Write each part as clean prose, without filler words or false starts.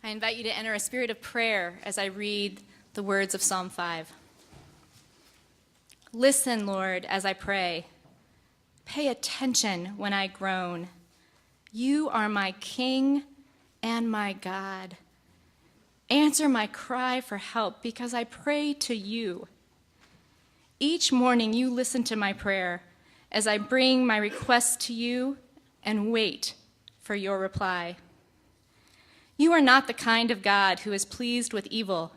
I invite you to enter a spirit of prayer as I read the words of Psalm 5. Listen, Lord, as I pray. Pay attention when I groan. You are my King and my God. Answer my cry for help because I pray to you. Each morning you listen to my prayer as I bring my requests to you and wait for your reply. You are not the kind of God who is pleased with evil.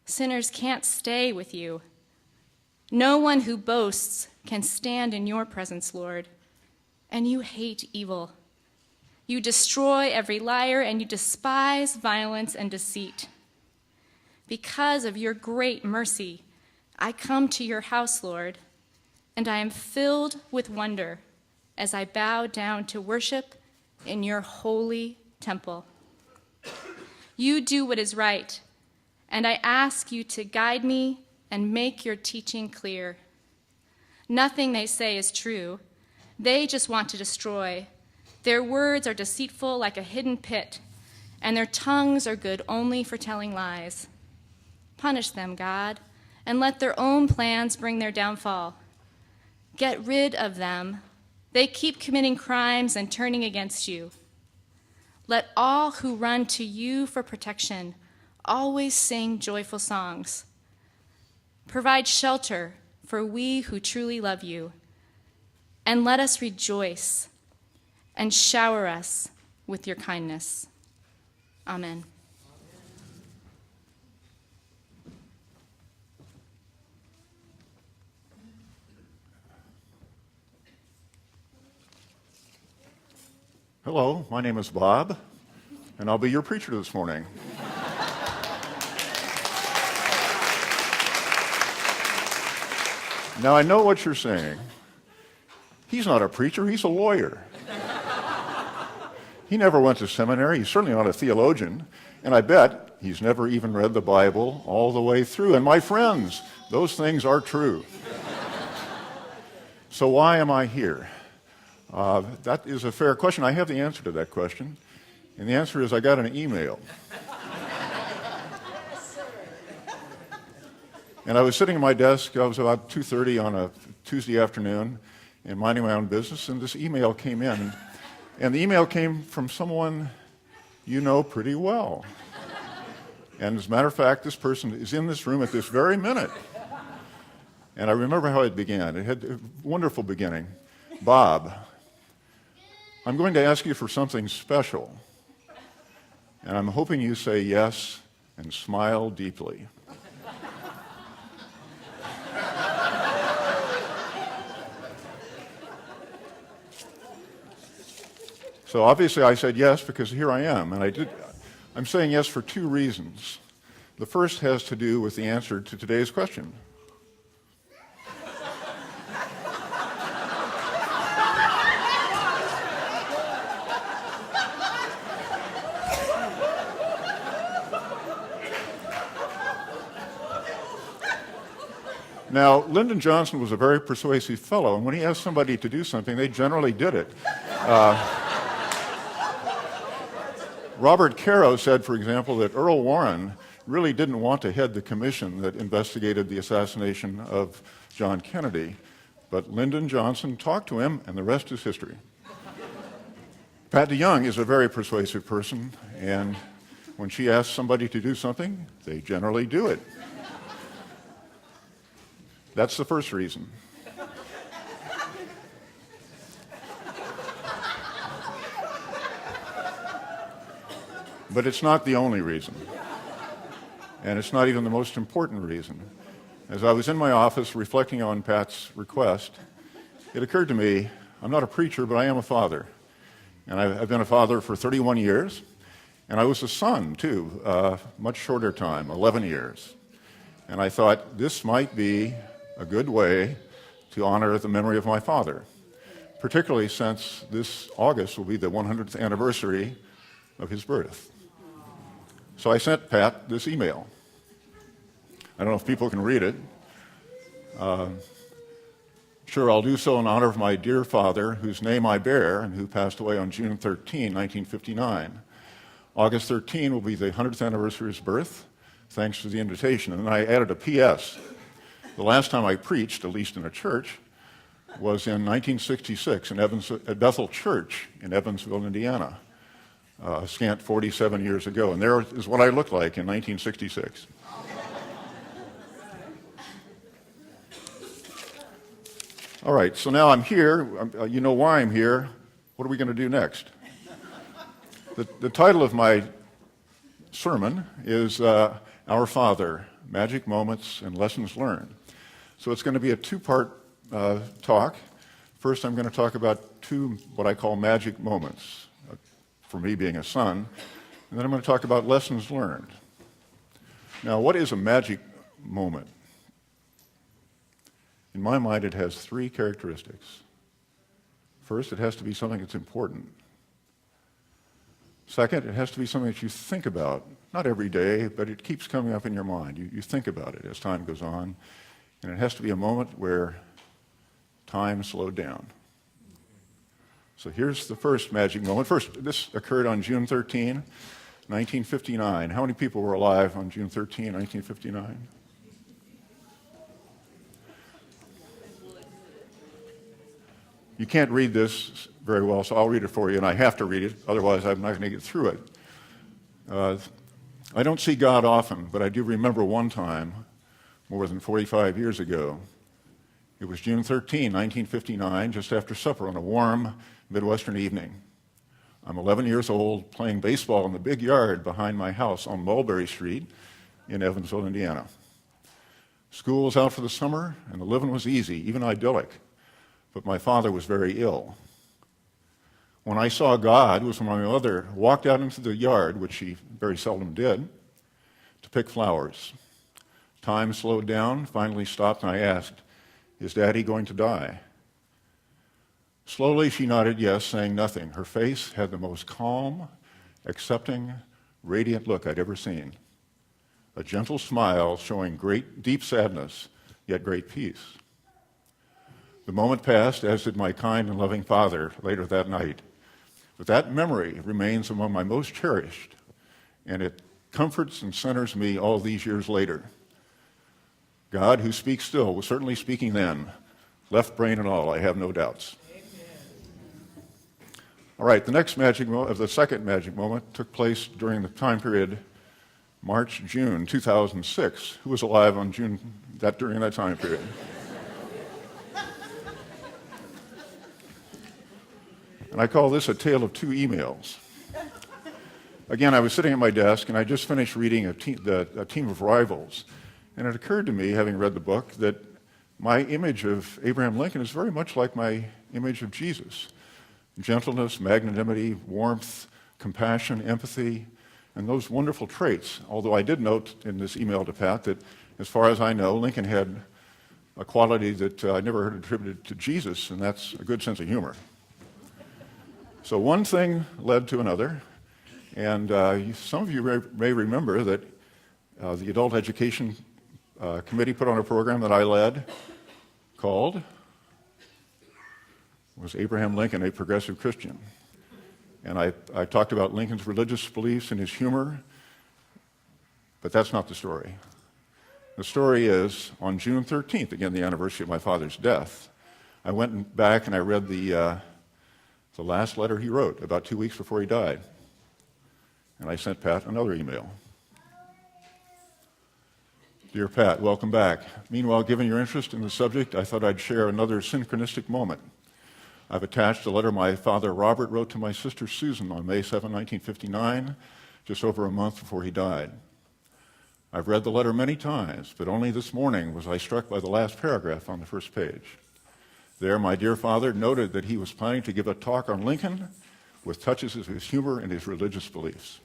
Sinners can't stay with you. No one who boasts can stand in your presence, Lord. And you hate evil. You destroy every liar, and you despise violence and deceit. Because of your great mercy, I come to your house, Lord, and I am filled with wonder as I bow down to worship in your holy temple. You do what is right, and I ask you to guide me and make your teaching clear. Nothing they say is true. They just want to destroy. Their words are deceitful like a hidden pit, and their tongues are good only for telling lies. Punish them, God, and let their own plans bring their downfall. Get rid of them. They keep committing crimes and turning against you. Let all who run to you for protection always sing joyful songs. Provide shelter for we who truly love you, and let us rejoice and shower us with your kindness. Amen. Hello, my name is Bob, and I'll be your preacher this morning. Now, I know what you're saying. He's not a preacher, he's a lawyer. He never went to seminary, he's certainly not a theologian, and I bet he's never even read the Bible all the way through. And my friends, those things are true. So why am I here? That is a fair question. I have the answer to that question. And the answer is I got an email. And I was sitting at my desk. I was about 2:30 on a Tuesday afternoon and minding my own business, and this email came in. And the email came from someone you know pretty well. And as a matter of fact, this person is in this room at this very minute. And I remember how it began. It had a wonderful beginning. Bob, I'm going to ask you for something special, and I'm hoping you say yes and smile deeply. So obviously I said yes because here I am, and I'm saying yes for two reasons. The first has to do with the answer to today's question. Now, Lyndon Johnson was a very persuasive fellow, and when he asked somebody to do something, they generally did it. Robert Caro said, for example, that Earl Warren really didn't want to head the commission that investigated the assassination of John Kennedy, but Lyndon Johnson talked to him, and the rest is history. Pat DeYoung is a very persuasive person, and when she asks somebody to do something, they generally do it. That's the first reason. But it's not the only reason. And it's not even the most important reason. As I was in my office reflecting on Pat's request, it occurred to me, I'm not a preacher, but I am a father. And I've been a father for 31 years. And I was a son, too, much shorter time, 11 years. And I thought this might be a good way to honor the memory of my father, particularly since this August will be the 100th anniversary of his birth. So I sent Pat this email. I don't know if people can read it. Sure, I'll do so in honor of my dear father, whose name I bear and who passed away on June 13, 1959. August 13 will be the 100th anniversary of his birth. Thanks for the invitation. And then I added a P.S. The last time I preached, at least in a church, was in 1966 at Bethel Church in Evansville, Indiana, scant 47 years ago. And there is what I looked like in 1966. All right, so now I'm here. You know why I'm here. What are we going to do next? The title of my sermon is Our Father, Magic Moments and Lessons Learned. So it's going to be a two-part talk. First, I'm going to talk about two what I call magic moments for me being a son, and then I'm going to talk about lessons learned. Now, what is a magic moment? In my mind, it has three characteristics. First, it has to be something that's important. Second, it has to be something that you think about, not every day, but it keeps coming up in your mind. You think about it as time goes on, and it has to be a moment where time slowed down. So here's the first magic moment. First, this occurred on June 13, 1959. How many people were alive on June 13, 1959? You can't read this very well, so I'll read it for you, and I have to read it, otherwise I'm not going to get through it. I don't see God often, but I do remember one time, more than 45 years ago. It was June 13, 1959, just after supper on a warm Midwestern evening. I'm 11 years old, playing baseball in the big yard behind my house on Mulberry Street in Evansville, Indiana. School was out for the summer, and the living was easy, even idyllic. But my father was very ill. When I saw God, was when my mother walked out into the yard, which she very seldom did, to pick flowers. Time slowed down, finally stopped, and I asked, "Is Daddy going to die?" Slowly she nodded yes, saying nothing. Her face had the most calm, accepting, radiant look I'd ever seen. A gentle smile showing great, deep sadness, yet great peace. The moment passed, as did my kind and loving father later that night. But that memory remains among my most cherished, and it comforts and centers me all these years later. God, who speaks still, was certainly speaking then, left brain and all, I have no doubts. Amen. All right, the second magic moment took place during the time period March-June 2006. Who was alive on during that time period? And I call this a tale of two emails. Again, I was sitting at my desk, and I just finished reading a Team of Rivals. And it occurred to me, having read the book, that my image of Abraham Lincoln is very much like my image of Jesus. Gentleness, magnanimity, warmth, compassion, empathy, and those wonderful traits. Although I did note in this email to Pat that, as far as I know, Lincoln had a quality that I never heard attributed to Jesus, and that's a good sense of humor. So one thing led to another, and some of you may remember that the Adult Education Committee put on a program that I led called, Was Abraham Lincoln a Progressive Christian? And I talked about Lincoln's religious beliefs and his humor, but that's not the story. The story is, on June 13th, again the anniversary of my father's death, I went back and I read the last letter he wrote about 2 weeks before he died. And I sent Pat another email. Dear Pat, welcome back. Meanwhile, given your interest in the subject, I thought I'd share another synchronistic moment. I've attached a letter my father Robert wrote to my sister Susan on May 7, 1959, just over a month before he died. I've read the letter many times, but only this morning was I struck by the last paragraph on the first page. There, my dear father noted that he was planning to give a talk on Lincoln with touches of his humor and his religious beliefs.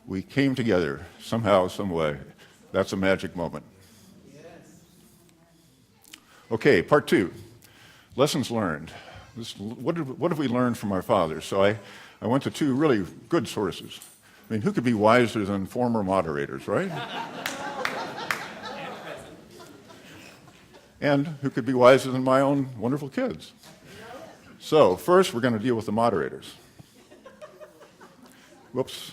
We came together somehow, some way. That's a magic moment. Okay, part 2, lessons learned. What have we learned from our fathers? So I went to 2 really good sources. I mean, who could be wiser than former moderators, right? And who could be wiser than my own wonderful kids? So first, we're going to deal with the moderators. Whoops.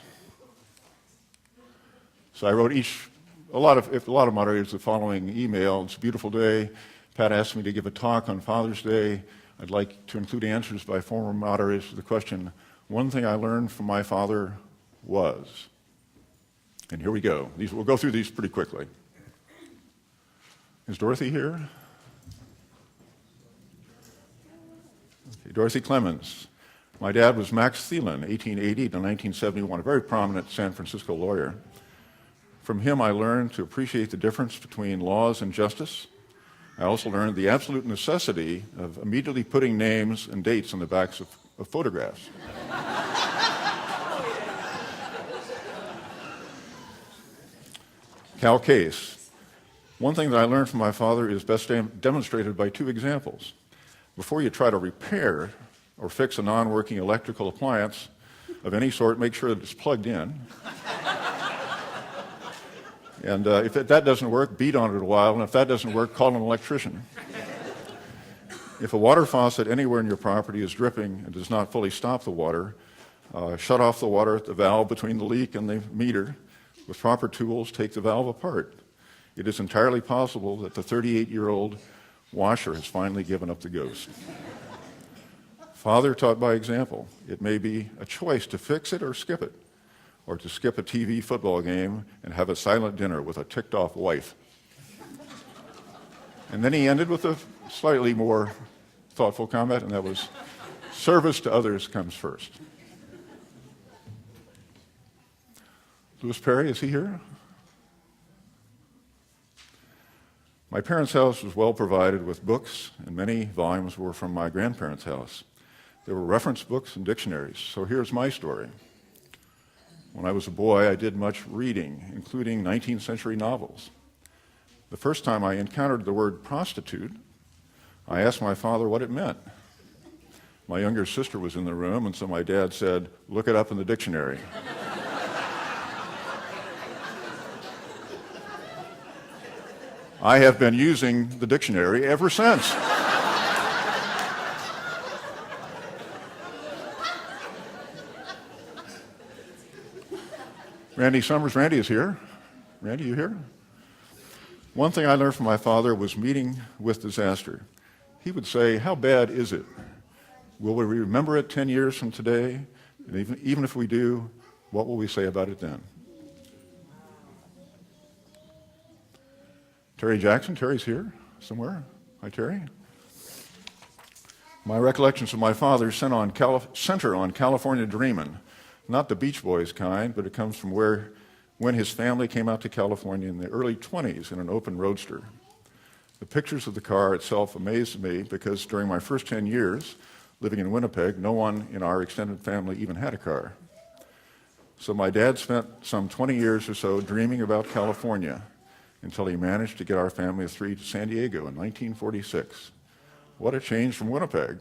So I wrote a lot of moderators the following email. It's a beautiful day. Pat asked me to give a talk on Father's Day. I'd like to include answers by former moderators to the question, one thing I learned from my father was. And here we go. We'll go through these pretty quickly. Is Dorothy here? Okay, Dorothy Clemens. My dad was Max Thielen, 1880 to 1971, a very prominent San Francisco lawyer. From him, I learned to appreciate the difference between laws and justice. I also learned the absolute necessity of immediately putting names and dates on the backs of photographs. Cal Case. One thing that I learned from my father is best demonstrated by 2 examples. Before you try to repair or fix a non-working electrical appliance of any sort, make sure that it's plugged in. And if that doesn't work, beat on it a while, and if that doesn't work, call an electrician. If a water faucet anywhere in your property is dripping and does not fully stop the water, shut off the water at the valve between the leak and the meter. With proper tools, take the valve apart. It is entirely possible that the 38-year-old washer has finally given up the ghost. Father taught by example. It may be a choice to fix it or skip it, or to skip a TV football game and have a silent dinner with a ticked-off wife. And then he ended with a slightly more thoughtful comment, and that was, service to others comes first. Louis Perry, is he here? My parents' house was well provided with books, and many volumes were from my grandparents' house. There were reference books and dictionaries, so here's my story. When I was a boy, I did much reading, including 19th century novels. The first time I encountered the word prostitute, I asked my father what it meant. My younger sister was in the room, and so my dad said, "Look it up in the dictionary." I have been using the dictionary ever since. Randy Summers. Randy is here. Randy, you here? One thing I learned from my father was meeting with disaster. He would say, "How bad is it? Will we remember it 10 years from today? And even if we do, what will we say about it then?" Terry Jackson. Terry's here somewhere. Hi, Terry. My recollections of my father center on California dreamin'. Not the Beach Boys kind, but it comes from when his family came out to California in the early 20s in an open roadster. The pictures of the car itself amazed me because during my first 10 years living in Winnipeg, no one in our extended family even had a car. So my dad spent some 20 years or so dreaming about California until he managed to get our family of 3 to San Diego in 1946. What a change from Winnipeg.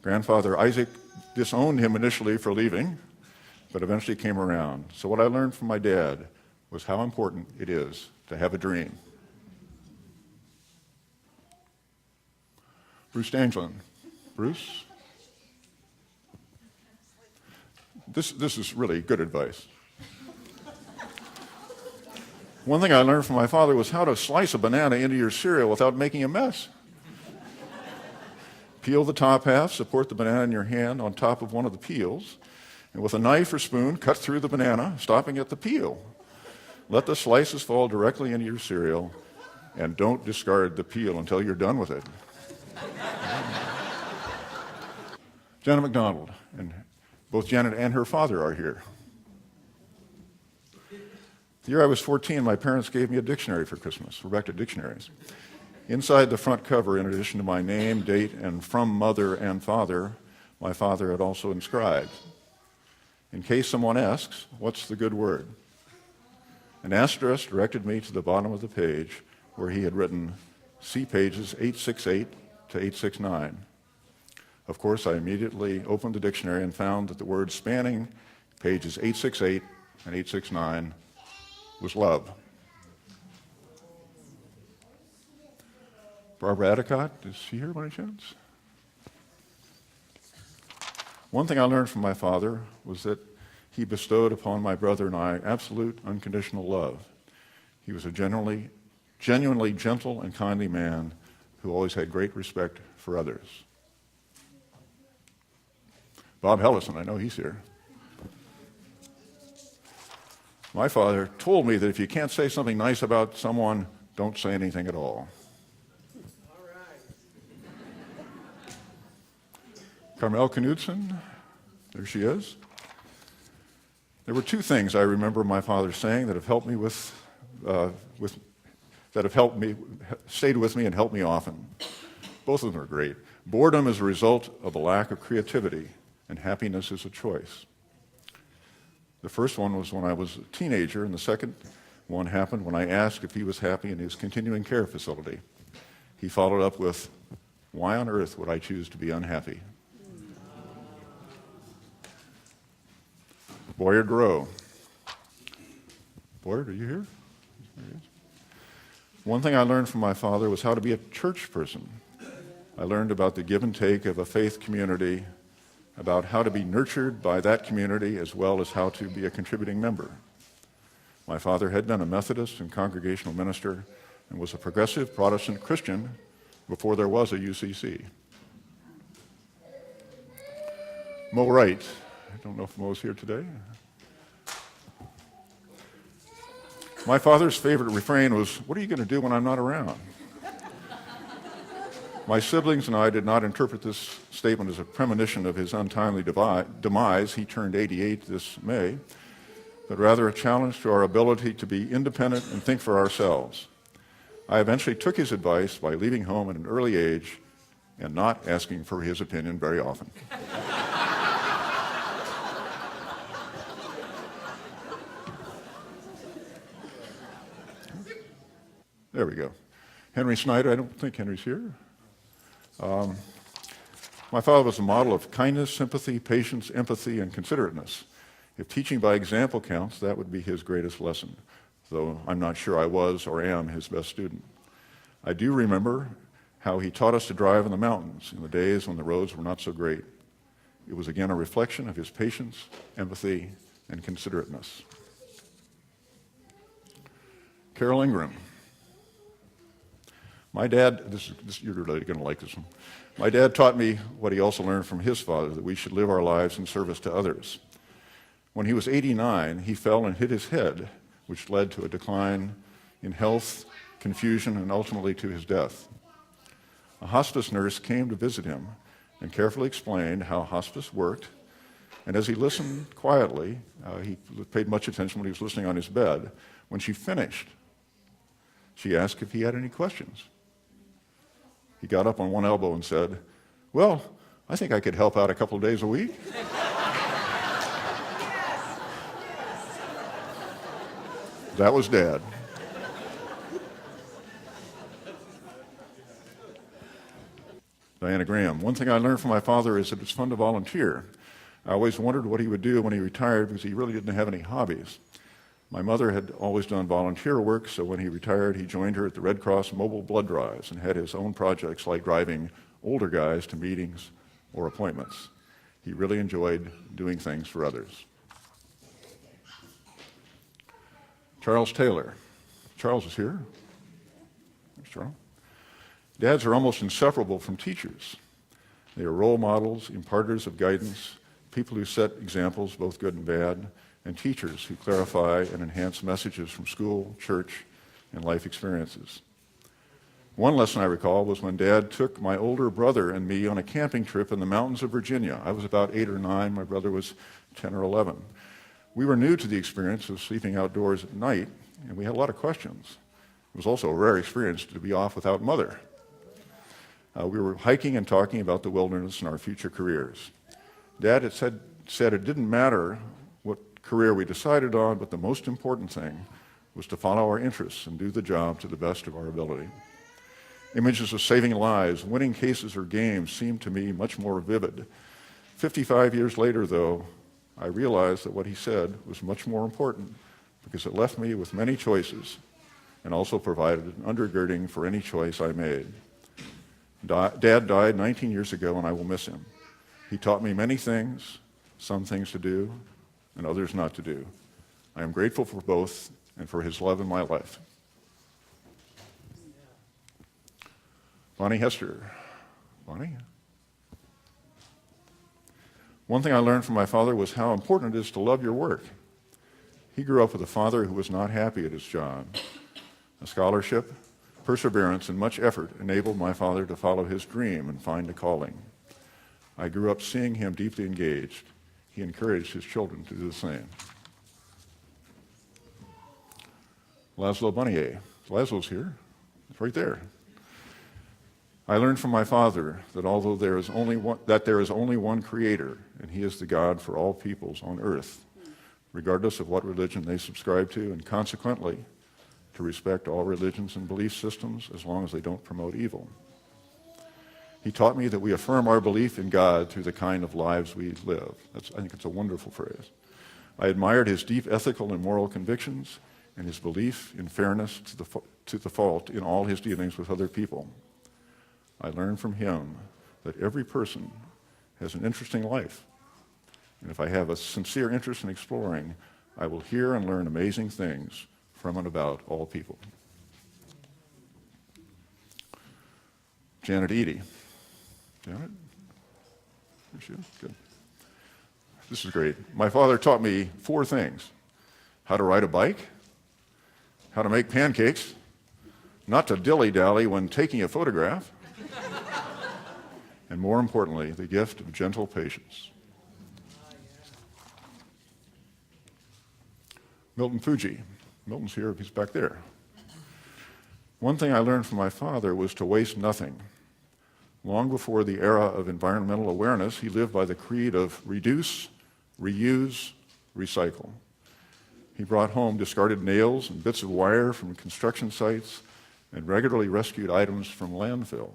Grandfather Isaac disowned him initially for leaving, but eventually came around. So what I learned from my dad was how important it is to have a dream. Bruce Danglin. Bruce? This is really good advice. One thing I learned from my father was how to slice a banana into your cereal without making a mess. Peel the top half, support the banana in your hand on top of one of the peels, and with a knife or spoon, cut through the banana, stopping at the peel. Let the slices fall directly into your cereal, and don't discard the peel until you're done with it. Janet McDonald, and both Janet and her father are here. The year I was 14, my parents gave me a dictionary for Christmas, Rebecca Dictionaries. Inside the front cover, in addition to my name, date, and from mother and father, my father had also inscribed, in case someone asks, what's the good word? An asterisk directed me to the bottom of the page where he had written, see pages 868 to 869. Of course, I immediately opened the dictionary and found that the word spanning pages 868 and 869 was love. Barbara Adicott, is she here by any chance? One thing I learned from my father was that he bestowed upon my brother and I absolute unconditional love. He was a genuinely gentle and kindly man who always had great respect for others. Bob Hellison, I know he's here. My father told me that if you can't say something nice about someone, don't say anything at all. Carmel Knudsen, there she is. There were two things I remember my father saying that have helped me stayed with me and helped me often. Both of them are great. Boredom is a result of a lack of creativity, and happiness is a choice. The first one was when I was a teenager, and the second one happened when I asked if he was happy in his continuing care facility. He followed up with, why on earth would I choose to be unhappy? Boyard Rowe. Boyard, are you here? There he is. One thing I learned from my father was how to be a church person. I learned about the give and take of a faith community, about how to be nurtured by that community, as well as how to be a contributing member. My father had been a Methodist and congregational minister and was a progressive Protestant Christian before there was a UCC. Mo Wright. I don't know if Mo's here today. My father's favorite refrain was, what are you going to do when I'm not around? My siblings and I did not interpret this statement as a premonition of his untimely demise. He turned 88 this May, but rather a challenge to our ability to be independent and think for ourselves. I eventually took his advice by leaving home at an early age and not asking for his opinion very often. There we go. Henry Snyder, I don't think Henry's here. My father was a model of kindness, sympathy, patience, empathy, and considerateness. If teaching by example counts, that would be his greatest lesson, though I'm not sure I was or am his best student. I do remember how he taught us to drive in the mountains in the days when the roads were not so great. It was again a reflection of his patience, empathy, and considerateness. Carol Ingram. My dad, you're really going to like this one. My dad taught me what he also learned from his father, that we should live our lives in service to others. When he was 89, he fell and hit his head, which led to a decline in health, confusion, and ultimately to his death. A hospice nurse came to visit him and carefully explained how hospice worked. And as he listened quietly, he paid much attention when he was listening on his bed. When she finished, she asked if he had any questions. He got up on one elbow and said, well, I think I could help out a couple of days a week. That was Dad. Diana Graham. One thing I learned from my father is that it's fun to volunteer. I always wondered what he would do when he retired because he really didn't have any hobbies. My mother had always done volunteer work, so when he retired, he joined her at the Red Cross mobile blood drives and had his own projects like driving older guys to meetings or appointments. He really enjoyed doing things for others. Charles Taylor. Charles is here. There's Charles. Dads are almost inseparable from teachers. They are role models, imparters of guidance, people who set examples, both good and bad, and teachers who clarify and enhance messages from school, church, and life experiences. One lesson I recall was when Dad took my older brother and me on a camping trip in the mountains of Virginia. I was about 8 or 9, my brother was 10 or 11. We were new to the experience of sleeping outdoors at night, and we had a lot of questions. It was also a rare experience to be off without Mother. We were hiking and talking about the wilderness and our future careers. Dad had said it didn't matter what career we decided on, but the most important thing was to follow our interests and do the job to the best of our ability. Images of saving lives, winning cases or games seemed to me much more vivid. 55 years later, though, I realized that what he said was much more important because it left me with many choices and also provided an undergirding for any choice I made. Dad died 19 years ago, and I will miss him. He taught me many things, some things to do and others not to do. I am grateful for both and for his love in my life. Bonnie Hester. Bonnie? One thing I learned from my father was how important it is to love your work. He grew up with a father who was not happy at his job. A scholarship, perseverance, and much effort enabled my father to follow his dream and find a calling. I grew up seeing him deeply engaged. He encouraged his children to do the same. Laszlo Bunnier. Laszlo's here. It's right there. I learned from my father that although there is only one creator, and he is the God for all peoples on earth, regardless of what religion they subscribe to, and consequently, to respect all religions and belief systems as long as they don't promote evil. He taught me that we affirm our belief in God through the kind of lives we live. I think it's a wonderful phrase. I admired his deep ethical and moral convictions and his belief in fairness to the fault in all his dealings with other people. I learned from him that every person has an interesting life. And if I have a sincere interest in exploring, I will hear and learn amazing things from and about all people. Janet Eady. Janet? There she is. Good. This is great. My father taught me 4 things: how to ride a bike, how to make pancakes, not to dilly-dally when taking a photograph, and more importantly, the gift of gentle patience. Milton Fuji. Milton's here, he's back there. One thing I learned from my father was to waste nothing. Long before the era of environmental awareness, he lived by the creed of reduce, reuse, recycle. He brought home discarded nails and bits of wire from construction sites and regularly rescued items from landfill.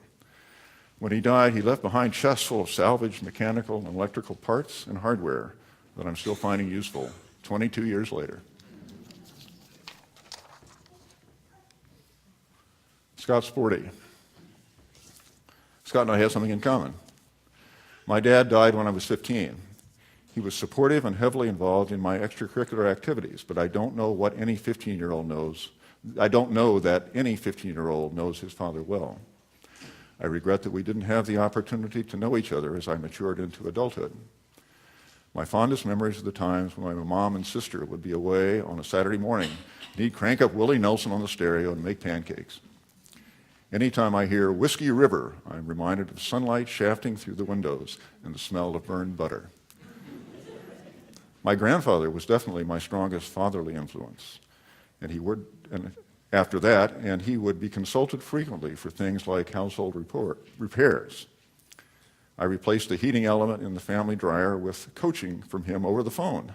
When he died, he left behind chests full of salvaged mechanical and electrical parts and hardware that I'm still finding useful 22 years later. Scott Sporty. Scott and I have something in common. My dad died when I was 15. He was supportive and heavily involved in my extracurricular activities, but I don't know what any 15-year-old knows. I don't know that any 15-year-old knows his father well. I regret that we didn't have the opportunity to know each other as I matured into adulthood. My fondest memories are the times when my mom and sister would be away on a Saturday morning, and he'd crank up Willie Nelson on the stereo and make pancakes. Anytime I hear Whiskey River, I'm reminded of sunlight shafting through the windows and the smell of burned butter. My grandfather was definitely my strongest fatherly influence, and he would be consulted frequently for things like household repairs. I replaced the heating element in the family dryer with coaching from him over the phone.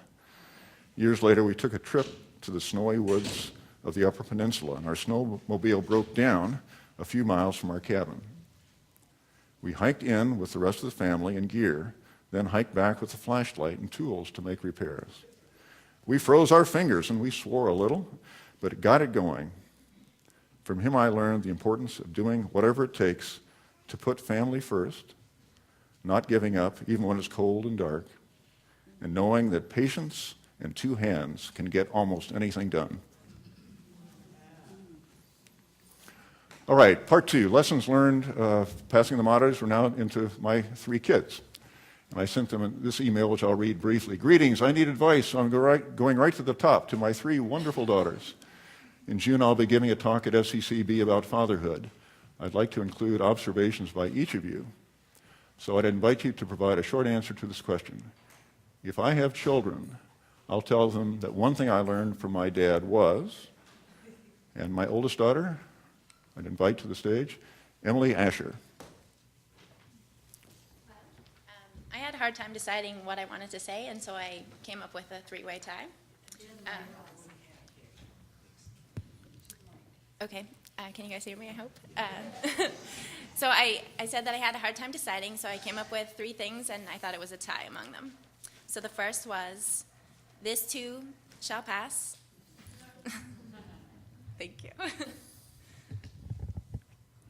Years later, we took a trip to the snowy woods of the Upper Peninsula, and our snowmobile broke down a few miles from our cabin. We hiked in with the rest of the family and gear, then hiked back with a flashlight and tools to make repairs. We froze our fingers and we swore a little, but it got it going. From him I learned the importance of doing whatever it takes to put family first, not giving up even when it's cold and dark, and knowing that patience and 2 hands can get almost anything done. All right, part 2, lessons learned, passing the mottos. We're now into my 3 kids. And I sent them this email, which I'll read briefly. Greetings, I need advice, so I'm going right to the top, to my 3 wonderful daughters. In June, I'll be giving a talk at SCCB about fatherhood. I'd like to include observations by each of you. So I'd invite you to provide a short answer to this question. If I have children, I'll tell them that one thing I learned from my dad was, and my oldest daughter, I'd invite to the stage, Emily Asher. I had a hard time deciding what I wanted to say, and so I came up with a three-way tie. Okay, can you guys hear me, I hope? So I said that I had a hard time deciding, so I came up with three things, and I thought it was a tie among them. So the first was, this too shall pass. Thank you.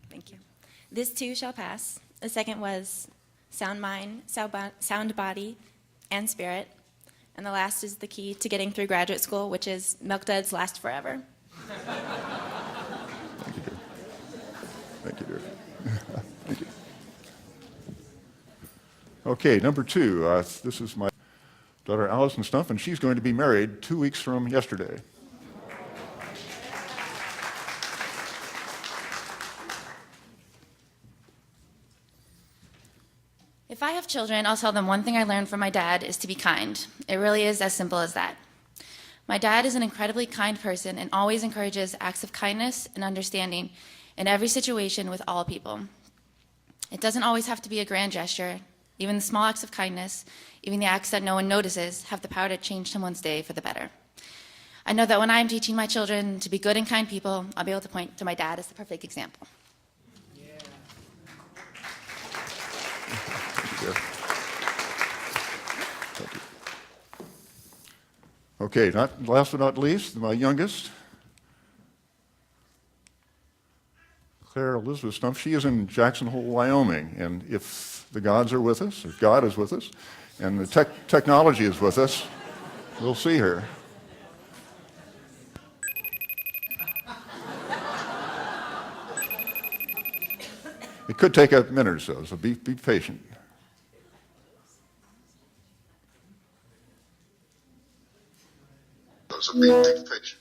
Thank you. This too shall pass. The second was, sound mind, sound body, and spirit. And the last is the key to getting through graduate school, which is milk duds last forever. Thank you, dear. Thank you, dear. Thank you. Okay, number two. This is my daughter, Allison Stumpf, and she's going to be married 2 weeks from yesterday. If I have children, I'll tell them one thing I learned from my dad is to be kind. It really is as simple as that. My dad is an incredibly kind person and always encourages acts of kindness and understanding in every situation with all people. It doesn't always have to be a grand gesture. Even the small acts of kindness, even the acts that no one notices, have the power to change someone's day for the better. I know that when I'm teaching my children to be good and kind people, I'll be able to point to my dad as the perfect example. Thank you. Okay, last but not least, my youngest, Claire Elizabeth Stumpf. She is in Jackson Hole, Wyoming, and if the gods are with us, or God is with us, and the technology is with us, we'll see her. It could take a minute or so be patient. So be patient.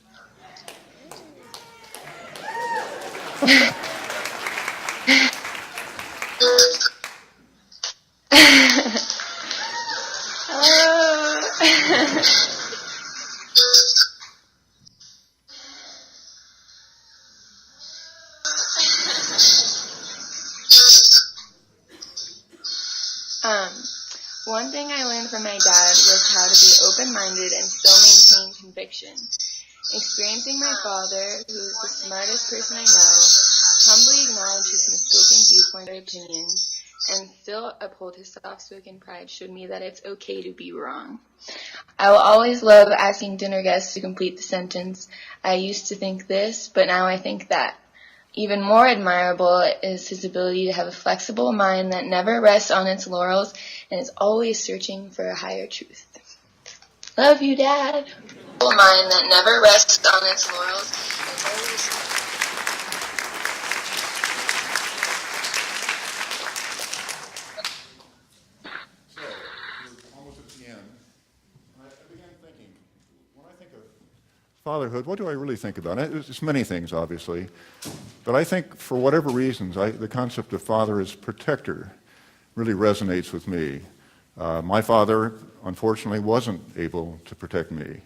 One thing I learned from my dad was how to be open-minded and still maintain conviction. Experiencing my father, who is the smartest person I know, humbly acknowledge his mistaken viewpoint or opinions, and still uphold his soft-spoken pride showed me that it's okay to be wrong. I will always love asking dinner guests to complete the sentence, "I used to think this, but now I think that." Even more admirable is his ability to have a flexible mind that never rests on its laurels and is always searching for a higher truth. Love you, Dad. A mind that never rests on its laurels and is always So, we're almost at the end. I began thinking, when I think of fatherhood, what do I really think about? It's many things, obviously. But I think, for whatever reasons, the concept of father as protector really resonates with me. My father, unfortunately, wasn't able to protect me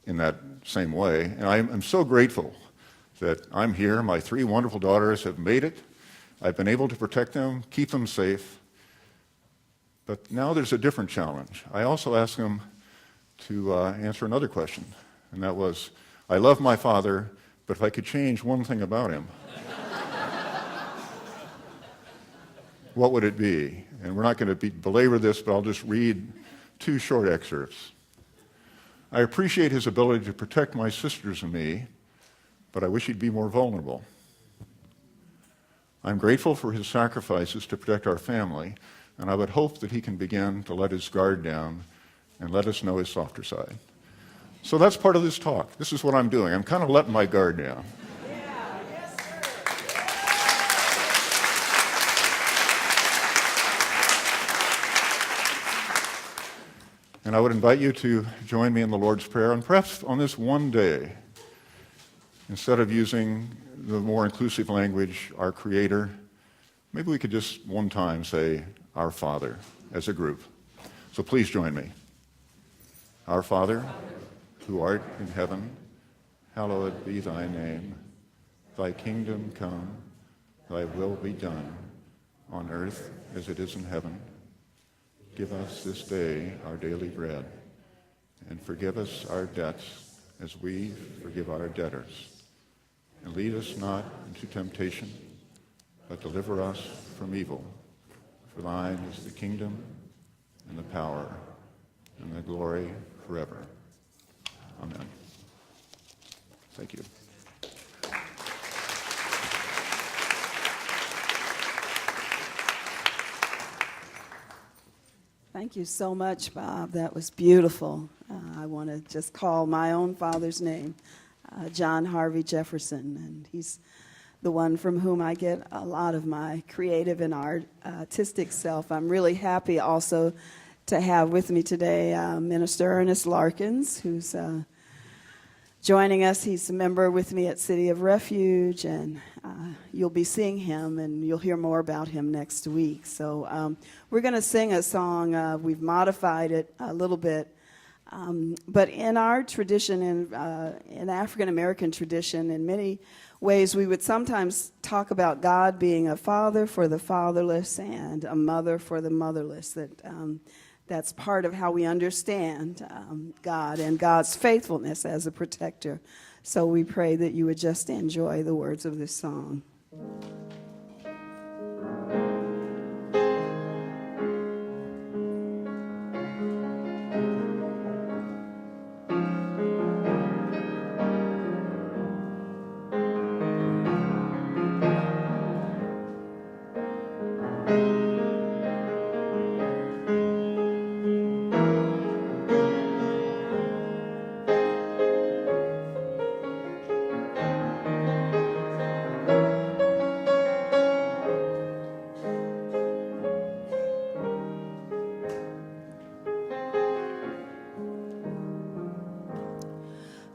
in that same way. And I'm so grateful that I'm here. My 3 wonderful daughters have made it. I've been able to protect them, keep them safe. But now there's a different challenge. I also asked them to answer another question, and that was, I love my father, but if I could change one thing about him, what would it be? And we're not going to belabor this, but I'll just read 2 short excerpts. I appreciate his ability to protect my sisters and me, but I wish he'd be more vulnerable. I'm grateful for his sacrifices to protect our family, and I would hope that he can begin to let his guard down and let us know his softer side. So that's part of this talk. This is what I'm doing. I'm kind of letting my guard down. And I would invite you to join me in the Lord's Prayer, and perhaps on this one day, instead of using the more inclusive language, our Creator, maybe we could just one time say, Our Father, as a group. So please join me. Our Father, who art in heaven, hallowed be thy name. Thy kingdom come, thy will be done, on earth as it is in heaven. Give us this day our daily bread, and forgive us our debts as we forgive our debtors. And lead us not into temptation, but deliver us from evil. For thine is the kingdom, and the power, and the glory forever. Amen. Thank you. Thank you so much, Bob. That was beautiful. I want to just call my own father's name, John Harvey Jefferson, and he's the one from whom I get a lot of my creative and artistic self. I'm really happy also to have with me today Minister Ernest Larkins, who's joining us. He's a member with me at City of Refuge, and you'll be seeing him, and you'll hear more about him next week. So we're going to sing a song. We've modified it a little bit. But in our tradition, in African-American tradition, in many ways, we would sometimes talk about God being a father for the fatherless and a mother for the motherless. That's part of how we understand God and God's faithfulness as a protector. So we pray that you would just enjoy the words of this song.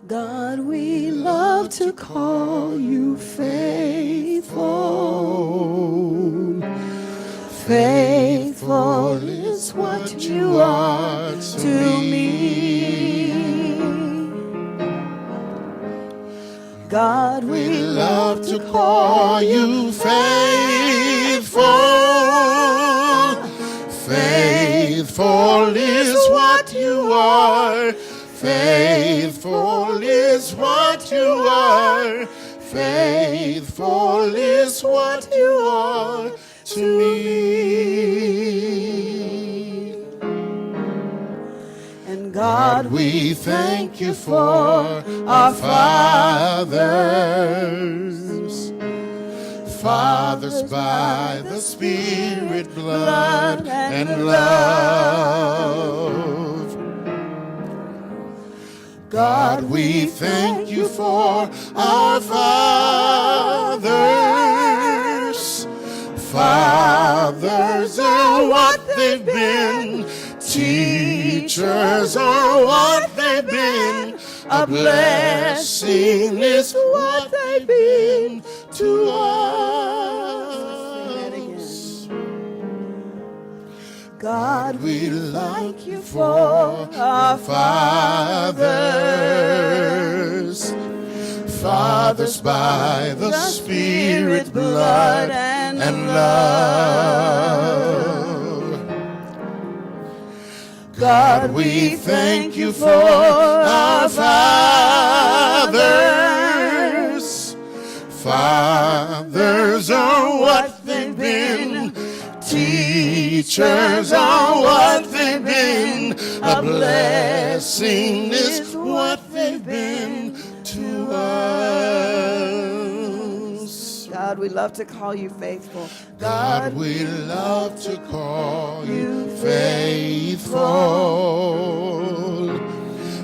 God, we love to call you faithful. Faithful is what you are to me. God, we love to call you faithful. Faithful is what you are. Faithful is what you are. Faithful is what you are to me. And God, we thank you for our fathers. Fathers by the Spirit, blood, and love. God, we thank you for our fathers. Fathers are what they've been. Teachers are what they've been. A blessing is what they've been to us. God, we thank you for our fathers. Fathers by the Spirit, blood, and love. God, we thank you for our fathers. Fathers are what they've been. Teachers are what they've been. A blessing is what they've been to us. God, we love to call you faithful. God, we love to call you faithful.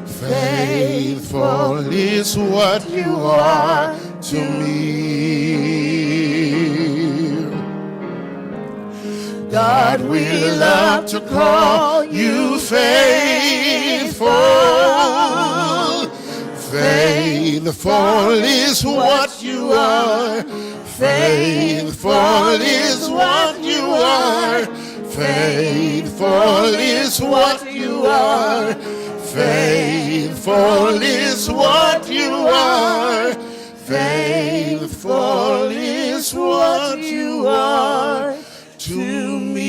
Faithful is what you are to me. God, we love to call you faithful. Faithful is what you are. Faithful is what you are. Faithful is what you are. Faithful is what you are. Faithful is what you are to me.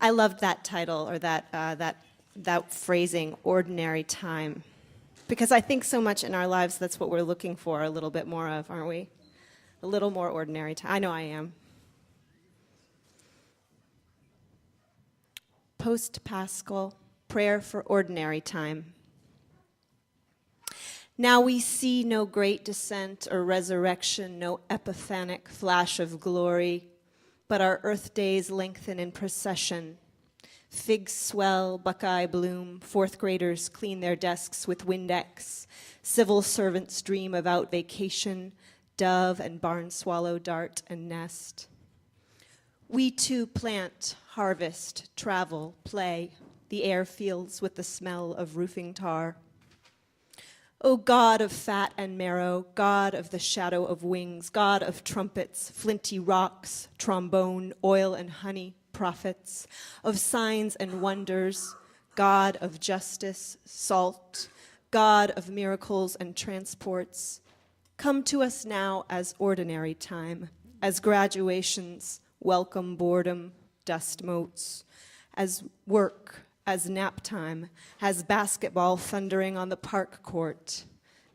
I loved that title, or that phrasing, ordinary time. Because I think so much in our lives that's what we're looking for a little bit more of, aren't we? A little more ordinary time. I know I am. Post-Paschal prayer for ordinary time. Now we see no great descent or resurrection, no epiphanic flash of glory, but our earth days lengthen in procession. Figs swell, buckeye bloom, fourth graders clean their desks with Windex, civil servants dream about vacation, dove and barn swallow dart and nest. We too plant, harvest, travel, play, the air fills with the smell of roofing tar. O God of fat and marrow, God of the shadow of wings, God of trumpets, flinty rocks, trombone, oil and honey, prophets, of signs and wonders, God of justice, salt, God of miracles and transports, come to us now as ordinary time, as graduations, welcome boredom, dust motes, as work, as nap time, as basketball thundering on the park court.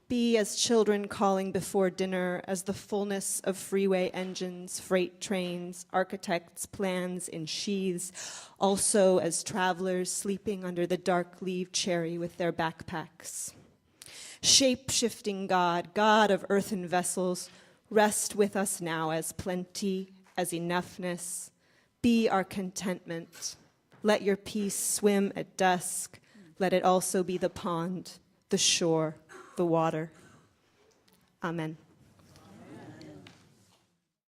Be as children calling before dinner, as the fullness of freeway engines, freight trains, architects' plans in sheaths, also as travelers sleeping under the dark-leaved cherry with their backpacks. Shape-shifting God, God of earthen vessels, rest with us now as plenty, as enoughness. Be our contentment. Let your peace swim at dusk. Let it also be the pond, the shore, the water. Amen.